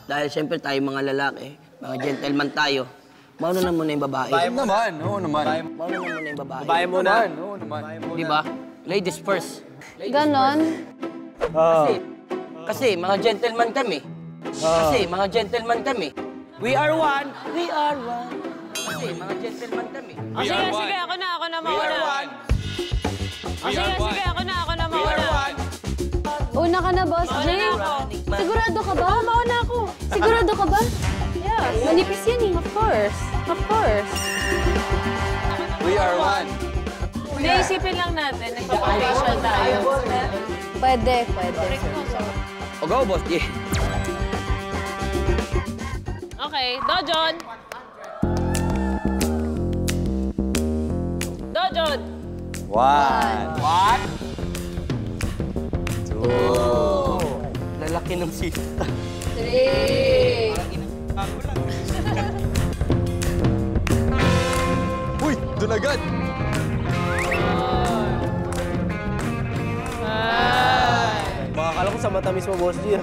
Dahil siyempre tayo mga lalaki, mga gentleman tayo. Mauna na muna yung babae. Babae naman, oo naman. Mauna na muna yung babae. Babae muna. Oo naman. Di ba? Ladies first. Ganon? Kasi mga gentleman kami. Kasi mga gentleman kami. We are one. We are one. Kasi mga gentleman kami. Sige, sige, ako na mauna. We are one. Sige, ako na mauna. Una ka na, Boss J. Sigurado ka ba? Oo, mauna ako. Sigurado ka ba? Yes. Manipis yan eh. Of course. Of course. We are one. Hindi, isipin lang natin. Nagpa-facial tayo. Pwede, pwede. O go, Boss G. Okay, Dojon. Dojon. One. One. Two. Lalaki ng sita. Three. Uy, doon agad. Makakala ko sa mata mismo, Boss G.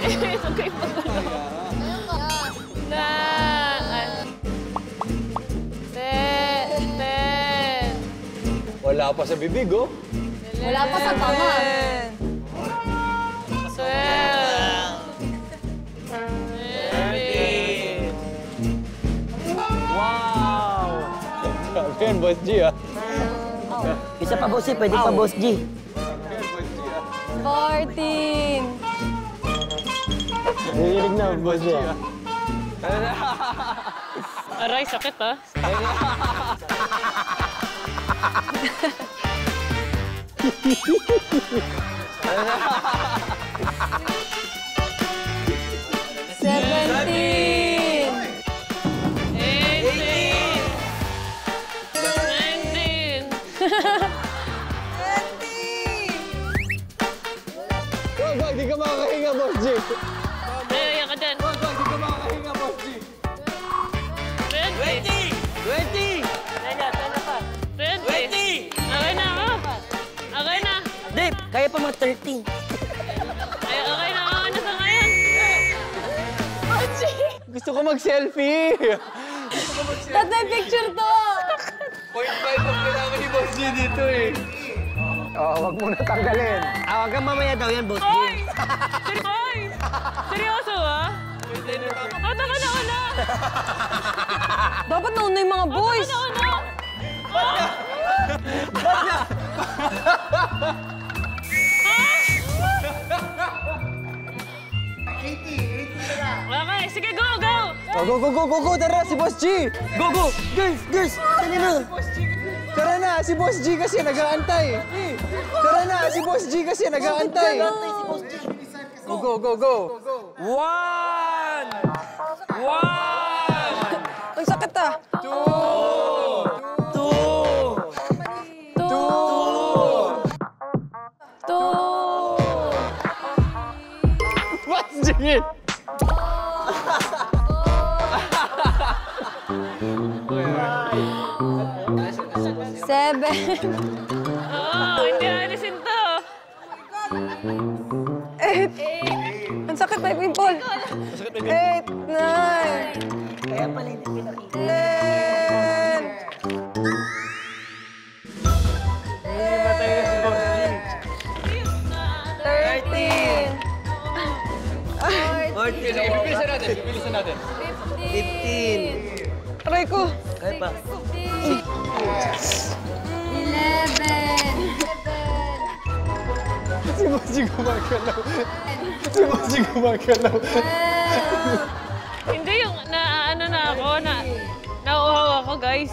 Ito kayo magulo. Ten. Wala pa sa bibig, oh. Wala pa sa tama. 12. Wow! Grabe yan, Boss G, ah. Isa pa, Boss G. Pwede pa, Boss G. 14. Narinig na, Boss G, ah. Aray, sakit ah. Seventeen. 18. 19. Wag, di ka makakahinga, Boss G. Ay, ka dyan. Wag, di ka makakahinga, Boss G. 20. 20! 20. Okay na ako. Okay na. Dip, kaya pa mga 13. Ay, okay na ako. Ano sa ngayon? Gusto ko mag-selfie. Ba't may picture to? 0.5 ang kailangan ni Boss G dito, eh. Oo, wag muna tanggalin. Hanggang mamaya daw yan, Boss G. Oy! Oy! Seryoso ah? Bata ka na una! Dapat nauna yung mga boys. Bata ka na una! Okay, sige, go, go! Go! Tara, si Boss G! Go, go! Girls! Dali na! Tara na, si Boss G kasi nag-aantay. Tara na, si Boss G kasi nag-aantay. Go! One! Ang sakit ah. Two! Boss G! Seven. Oo, hindi alisin to. 8. Ang sakit may pimple. 8, 9. Kaya pala hindi pinakita. 10. 13. Bibilisan natin. 15. Aray ko. Kaya pa. 11. Si Boss G gumagalaw. Hindi yung ano na ako, nauuhaw ako, guys.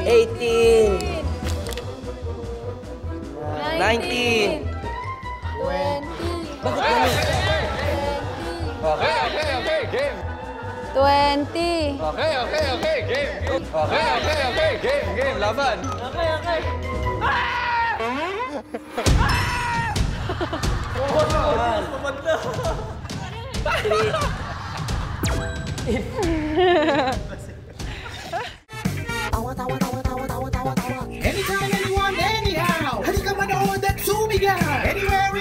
18. 19. 20. Bakit kami? Okay, game. 20. Okay, game. Laban. Okay. Tawa. Anytime, anyone, anyhow. Halika manood at sumigaw. Anywhere